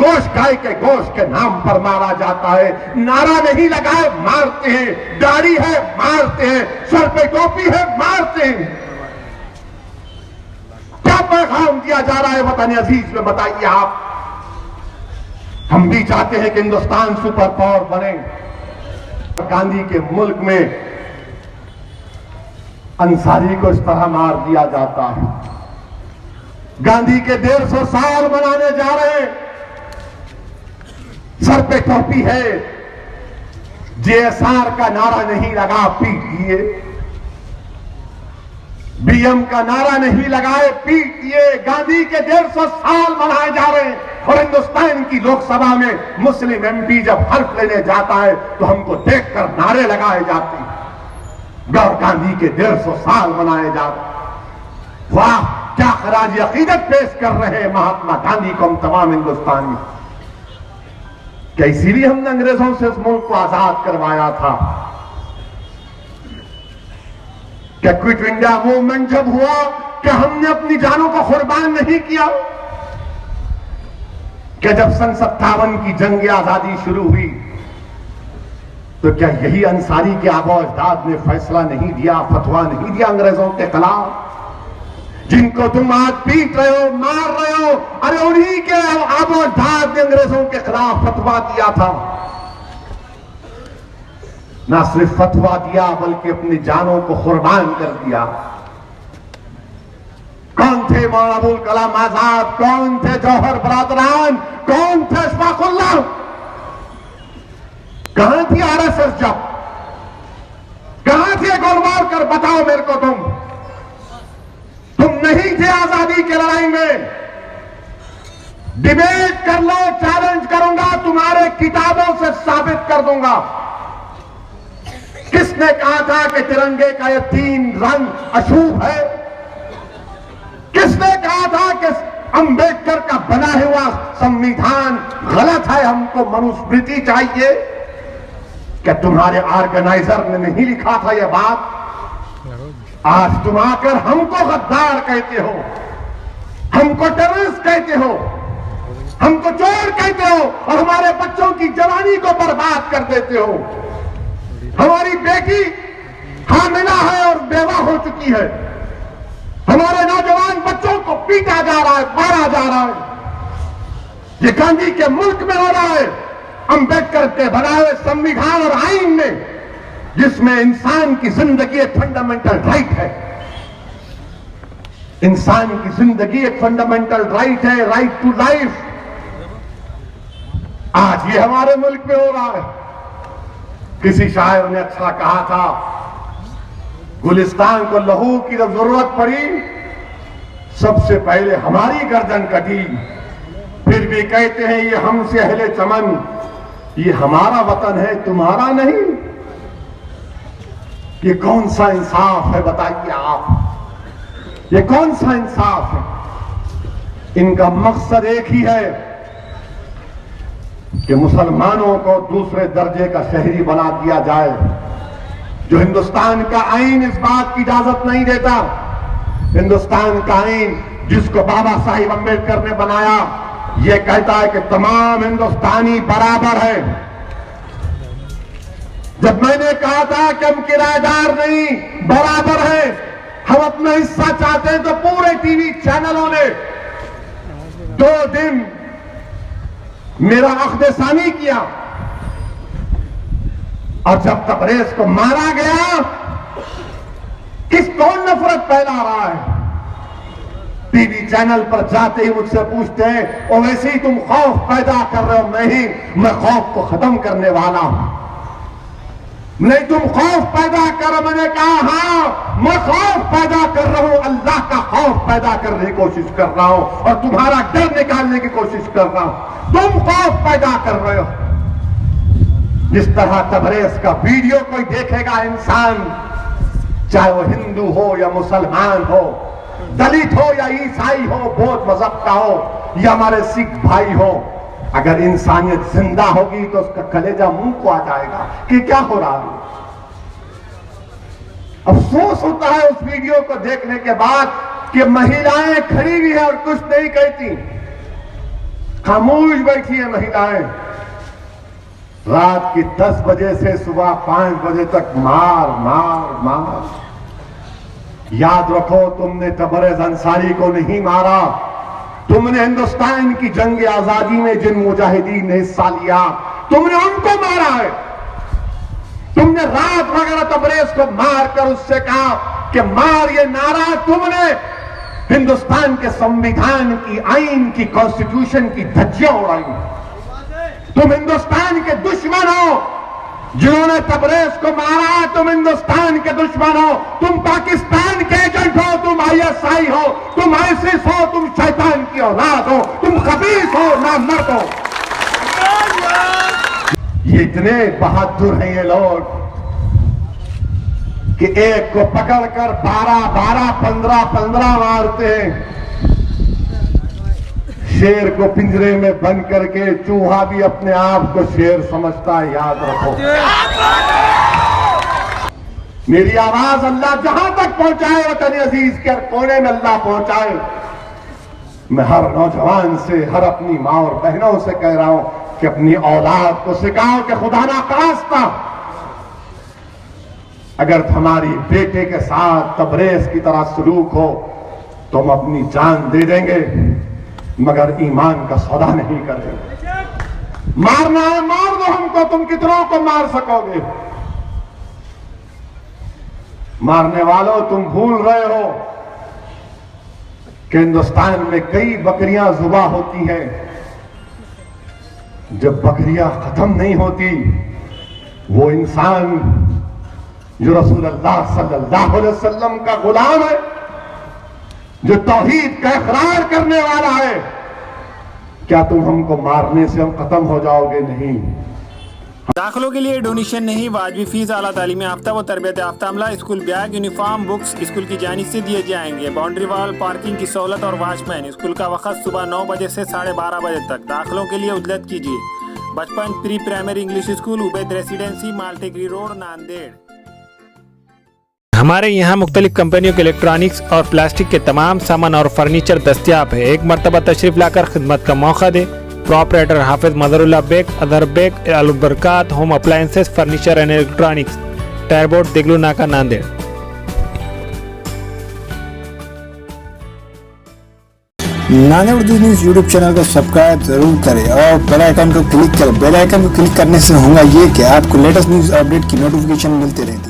गोश्त गाय के गोश्त के नाम पर मारा जाता है। नारा नहीं लगाए मारते हैं, दाढ़ी है मारते हैं, सर पे टोपी है मारते हैं। क्या पैगाम दिया जा रहा है वतन अजीज में, बताइए आप। हम भी चाहते हैं कि हिंदुस्तान सुपर पावर बने। गांधी के मुल्क में अंसारी को इस तरह मार दिया जाता है। गांधी के 150 साल मनाने जा रहे हैं, सर पे टोपी है, जेएसआर का नारा नहीं लगा पीट दिए, बीएम का नारा नहीं लगाए पीट दिए। गांधी के 150 साल मनाए जा रहे हैं और हिंदुस्तान की लोकसभा में मुस्लिम एमपी जब हल्फ लेने जाता है तो हमको देखकर नारे लगाए जाते हैं। गौर गांधी के 150 साल मनाए जाते। वाह, क्या खराज अकीदत पेश कर रहे हैं महात्मा गांधी को हम तमाम हिंदुस्तानी। क्या इसीलिए हमने अंग्रेजों से इस मुल्क को आजाद करवाया था? क्या क्विट इंडिया मूवमेंट जब हुआ, क्या हमने अपनी जानों को कुर्बान नहीं किया? क्या जब सन 57 की जंग आजादी शुरू हुई तो क्या यही अंसारी के आबो अजदाद ने फैसला नहीं दिया, फतवा नहीं दिया अंग्रेजों के खिलाफ? जिनको तुम आज पीट रहे हो, मार रहे हो, अरे उन्हीं के आबो अजदाद ने अंग्रेजों के खिलाफ फतवा दिया था। ना सिर्फ फतवा दिया बल्कि अपनी जानों को कुर्बान कर दिया। कौन थे मौलाना अबुल कलाम आजाद? कौन थे जौहर बरादरान? कौन थे अशफाकुल्लाह? कहां थी आरएसएस जब? कहां थे गोलवालकर? बताओ मेरे को तुम नहीं थे आजादी की लड़ाई में। डिबेट कर लो, चैलेंज करूंगा, तुम्हारे किताबों से साबित कर दूंगा। किसने कहा था कि तिरंगे का यह 3 रंग अशुभ है? किसने कहा था कि अंबेडकर का बना हुआ संविधान गलत है, हमको मनुस्मृति चाहिए? क्या तुम्हारे ऑर्गेनाइजर ने नहीं लिखा था यह बात? आज तुम आकर हमको गद्दार कहते हो, हमको टेररिस्ट कहते हो, हमको चोर कहते हो और हमारे बच्चों की जवानी को बर्बाद कर देते हो। हमारी बेटी हामिला है और बेवा हो चुकी है। हमारे नौजवान बच्चों को पीटा जा रहा है, मारा जा रहा है। ये गांधी के मुल्क में हो रहा है, अंबेडकर के बनाए हुए संविधान और आईन में, जिसमें इंसान की जिंदगी एक फंडामेंटल राइट है। इंसान की जिंदगी एक फंडामेंटल राइट है, राइट टू लाइफ। आज ये हमारे मुल्क में हो रहा है। किसी शायर ने अच्छा कहा था, गुलिस्तान को लहू की जब जरूरत पड़ी सबसे पहले हमारी गर्दन कटी। फिर भी कहते हैं ये हमसे अहले चमन, ये हमारा वतन है, तुम्हारा नहीं। ये कौन सा इंसाफ है बताइए आप? ये कौन सा इंसाफ है? इनका मकसद एक ही है कि मुसलमानों को दूसरे दर्जे का शहरी बना दिया जाए। जो हिंदुस्तान का आईन इस बात की इजाजत नहीं देता। हिंदुस्तान का आईन जिसको बाबा साहिब अम्बेडकर ने बनाया, यह कहता है कि तमाम हिंदुस्तानी बराबर है। जब मैंने कहा था कि हम किराएदार नहीं, बराबर है, हम अपना हिस्सा चाहते हैं, तो पूरे टीवी चैनलों ने 2 दिन मेरा अख्देसानी किया। और जब तबरेज को मारा गया, कौन नफरत फैला रहा है? टीवी चैनल पर जाते ही मुझसे पूछते हैं, और वैसे ही तुम खौफ पैदा कर रहे हो। मैं खौफ को खत्म करने वाला हूं। नहीं, तुम खौफ पैदा करो। मैंने कहा हां, मैं खौफ पैदा कर रहा हूं, अल्लाह का खौफ पैदा करने की कोशिश कर रहा हूं और तुम्हारा डर निकालने की कोशिश कर रहा हूं। तुम खौफ पैदा कर रहे हो। जिस तरह तबरेज का वीडियो कोई देखेगा इंसान, चाहे वो हिंदू हो या मुसलमान हो, दलित हो या ईसाई हो, बौद्ध मजहब का हो या हमारे सिख भाई हो, अगर इंसानियत जिंदा होगी तो उसका कलेजा मुंह को आ जाएगा कि क्या हो रहा है। अफसोस होता है उस वीडियो को देखने के बाद कि महिलाएं खड़ी हुई है और कुछ नहीं कहती। खामोश बैठी है महिलाएं। रात की 10 बजे से सुबह 5 बजे तक मार मार मार। याद रखो, तुमने तबरेज अंसारी को नहीं मारा, तुमने हिंदुस्तान की जंग आजादी में जिन मुजाहिदीन ने हिस्सा लिया तुमने उनको मारा है। तुमने रात वगैरह तबरेज को मारकर उससे कहा कि मार, ये नारा तुमने हिंदुस्तान के संविधान की, आइन की, कॉन्स्टिट्यूशन की धज्जियां उड़ाई। तुम हिंदुस्तान के दुश्मन हो जिन्होंने तबरेज को मारा, तुम हिंदुस्तान के दुश्मन हो, तुम पाकिस्तान के एजेंट हो, तुम ISI हो, तुम आईसिस हो, तुम शैतान की औलाद हो, तुम खबीस हो, नामर्द हो। ये इतने बहादुर हैं ये लोग कि एक को पकड़कर 12-12, 15-15 मारते हैं। शेर को पिंजरे में बंद करके चूहा भी अपने आप को शेर समझता है, याद रखो। मेरी आवाज अल्लाह जहां तक पहुंचाए, वतन अजीज के कोने में अल्लाह पहुंचाए। मैं हर नौजवान से, हर अपनी मां और बहनों से कह रहा हूं कि अपनी औलाद को सिखाओ कि खुदा ना खास्ता अगर हमारी बेटे के साथ तबरेज की तरह सलूक हो तो हम अपनी जान दे देंगे, मगर ईमान का सौदा नहीं करेंगे। मारना है मार दो हमको, तुम कितनों को मार सकोगे। मारने वालों, तुम भूल रहे हो कि हिंदुस्तान में कई बकरियां जुबा होती हैं। जब बकरियां खत्म नहीं होती, वो इंसान जो रसूलुल्लाह सल्लल्लाहु अलैहि वसल्लम का गुलाम है, जो तौहीद का इकरार करने वाला है, क्या तुम हमको मारने से हम खत्म हो जाओगे? नहीं। दाखिलों के लिए डोनेशन नहीं, वाजिबी फीस, आला तालीम याफ्ता व तरबियत याफ्ता अमला, school bag, uniform, books school की जानिब से दिए जाएंगे। बाउंड्री वॉल, पार्किंग की सहूलत और वॉचमैन। स्कूल का वक्त सुबह 9 बजे से 12:30 बजे तक। दाखिलों के लिए उजलत कीजिए। Bachpan pre primary English school, Ubaid residency, Maltekri road, Nanded. हमारे यहाँ मुख्तलिफ कंपनियों के इलेक्ट्रॉनिक्स और प्लास्टिक के तमाम सामान और फर्नीचर दस्तियाब है। एक मरतबा तशरीफ लाकर खिदमत का मौका दे। Proprietor Hafiz Madarullah Baig, Adar Baig, Albarkat home appliances, furniture and electronics, टायरबोर्ड, Deglur Naka, Nanded. Nanded Urdu news YouTube channel को सब्सक्राइब जरूर करें और बेल आइकन को क्लिक करें। बेल आइकन को क्लिक करने से होगा ये कि आपको लेटेस्ट न्यूज़ अपडेट की नोटिफिकेशन मिलती रहती है।